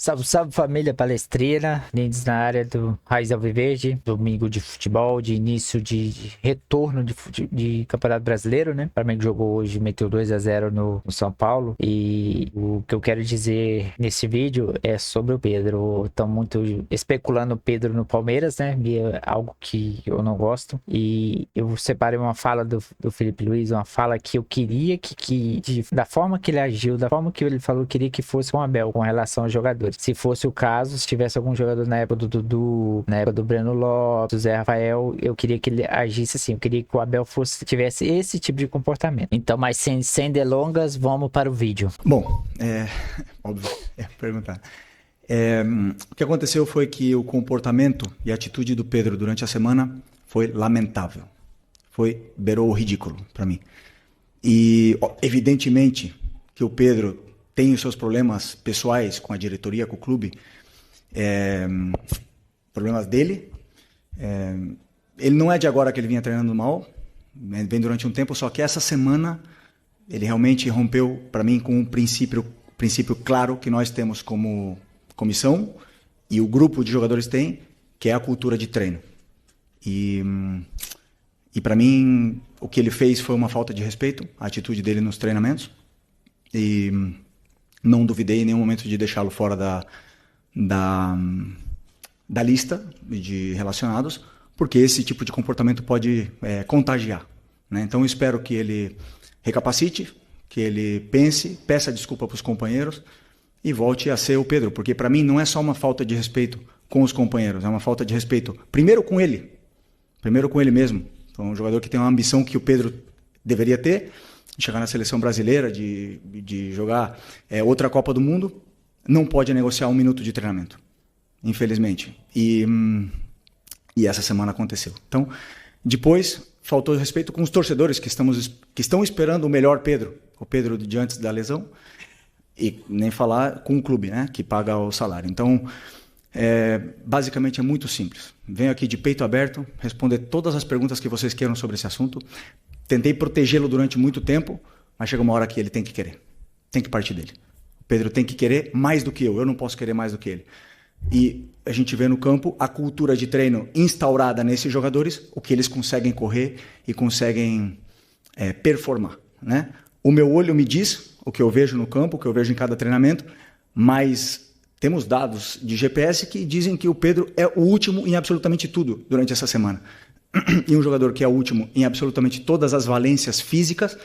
Salve, salve família palestrina, lindos na área do Raiz Alviverde, domingo de futebol, de início de retorno de Campeonato Brasileiro, né? O Flamengo jogou hoje, meteu 2-0 no São Paulo, e o que eu quero dizer nesse vídeo é sobre o Pedro. Estão muito especulando o Pedro no Palmeiras, né? E é algo que eu não gosto, e eu separei uma fala do Felipe Luiz, uma fala que eu queria da forma que ele agiu, da forma que ele falou, eu queria que fosse com o Abel, com relação aos jogadores. Se fosse o caso, se tivesse algum jogador na época do Dudu, na época do Breno Lopes, do Zé Rafael, eu queria que ele agisse assim, eu queria que o Abel tivesse esse tipo de comportamento. Então, mas sem delongas, vamos para o vídeo. Bom, óbvio, perguntar. O que aconteceu foi que o comportamento e a atitude do Pedro durante a semana foi lamentável. Beirou o ridículo para mim. E, evidentemente, que o Pedro tem os seus problemas pessoais com a diretoria, com o clube, problemas dele. Ele não é de agora que ele vinha treinando mal, vem durante um tempo, só que essa semana ele realmente rompeu, para mim, com um princípio claro que nós temos como comissão e o grupo de jogadores tem, que é a cultura de treino. E para mim, o que ele fez foi uma falta de respeito, a atitude dele nos treinamentos, e não duvidei em nenhum momento de deixá-lo fora da lista de relacionados, porque esse tipo de comportamento pode contagiar, né? Então eu espero que ele recapacite, que ele peça desculpa para os companheiros e volte a ser o Pedro, porque para mim não é só uma falta de respeito com os companheiros, é uma falta de respeito primeiro com ele mesmo. Então, um jogador que tem uma ambição que o Pedro deveria ter, de chegar na seleção brasileira, de jogar outra Copa do Mundo, não pode negociar 1 minuto de treinamento, infelizmente. E essa semana aconteceu. Então, depois, faltou respeito com os torcedores que estão esperando o melhor Pedro, o Pedro de antes da lesão, e nem falar com o clube, né, que paga o salário. Então, basicamente é muito simples. Venho aqui de peito aberto, responder todas as perguntas que vocês queiram sobre esse assunto. Tentei protegê-lo durante muito tempo, mas chega uma hora que ele tem que querer. Tem que partir dele. O Pedro tem que querer mais do que eu não posso querer mais do que ele. E a gente vê no campo a cultura de treino instaurada nesses jogadores, o que eles conseguem correr e conseguem performar, né? O meu olho me diz o que eu vejo no campo, o que eu vejo em cada treinamento, mas temos dados de GPS que dizem que o Pedro é o último em absolutamente tudo durante essa semana. E um jogador que é o último em absolutamente todas as valências físicas,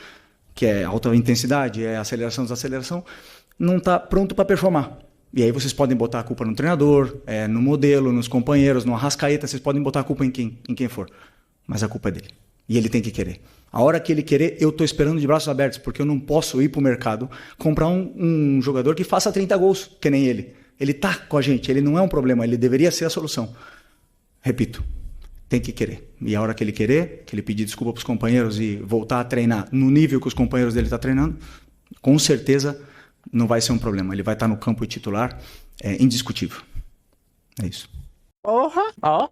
que é alta intensidade, é aceleração, desaceleração, não está pronto para performar. E aí vocês podem botar a culpa no treinador, no modelo, nos companheiros, no Arrascaeta, vocês podem botar a culpa em quem for. Mas a culpa é dele. E ele tem que querer. A hora que ele querer, eu estou esperando de braços abertos, porque eu não posso ir para o mercado comprar um jogador que faça 30 gols, que nem ele. Ele está com a gente, ele não é um problema, ele deveria ser a solução. Repito, tem que querer. E a hora que ele querer, que ele pedir desculpa para os companheiros e voltar a treinar no nível que os companheiros dele estão treinando, com certeza não vai ser um problema. Ele vai estar no campo titular, indiscutível. É isso. Porra! Ó!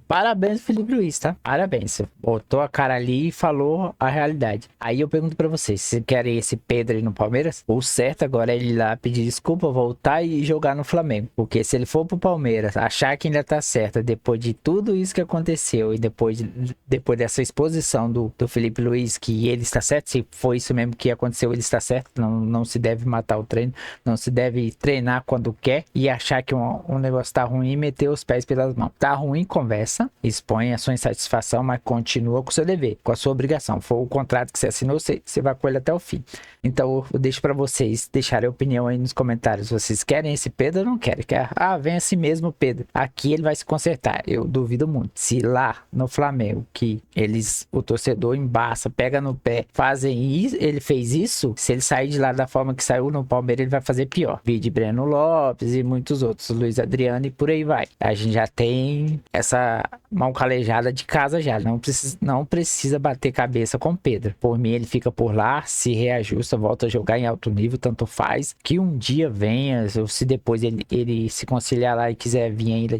Parabéns, Felipe Luiz, tá? Parabéns. Você botou a cara ali e falou a realidade. Aí eu pergunto pra vocês, vocês querem esse Pedro aí no Palmeiras? O certo agora é ele ir lá pedir desculpa, voltar e jogar no Flamengo. Porque se ele for pro Palmeiras, achar que ainda tá certo, depois de tudo isso que aconteceu e depois dessa exposição do Felipe Luiz, que ele está certo, se foi isso mesmo que aconteceu, ele está certo, não se deve matar o treino, não se deve treinar quando quer e achar que um negócio tá ruim e meter os pés pelas mãos. Tá ruim, conversa. Expõe a sua insatisfação, mas continua com o seu dever, com a sua obrigação. Foi o contrato que você assinou, você vai com ele até o fim. Então eu deixo para vocês deixarem a opinião aí nos comentários. Vocês querem esse Pedro ou não querem? Vem assim mesmo, Pedro. Aqui ele vai se consertar. Eu duvido muito. Se lá no Flamengo, que o torcedor embaça, pega no pé, fazem isso, ele fez isso, se ele sair de lá da forma que saiu no Palmeiras, ele vai fazer pior. Vídeo Breno Lopes e muitos outros, Luiz Adriano e por aí vai. A gente já tem essa mão calejada de casa já, não precisa bater cabeça com Pedro. Por mim ele fica por lá, se reajusta, volta a jogar em alto nível, tanto faz, que um dia venha, ou se depois ele se conciliar lá e quiser vir ainda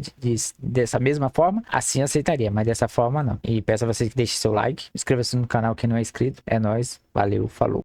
dessa mesma forma, assim aceitaria, mas dessa forma não. E peço a vocês que deixem seu like, inscreva-se no canal quem não é inscrito, é nóis, valeu, falou.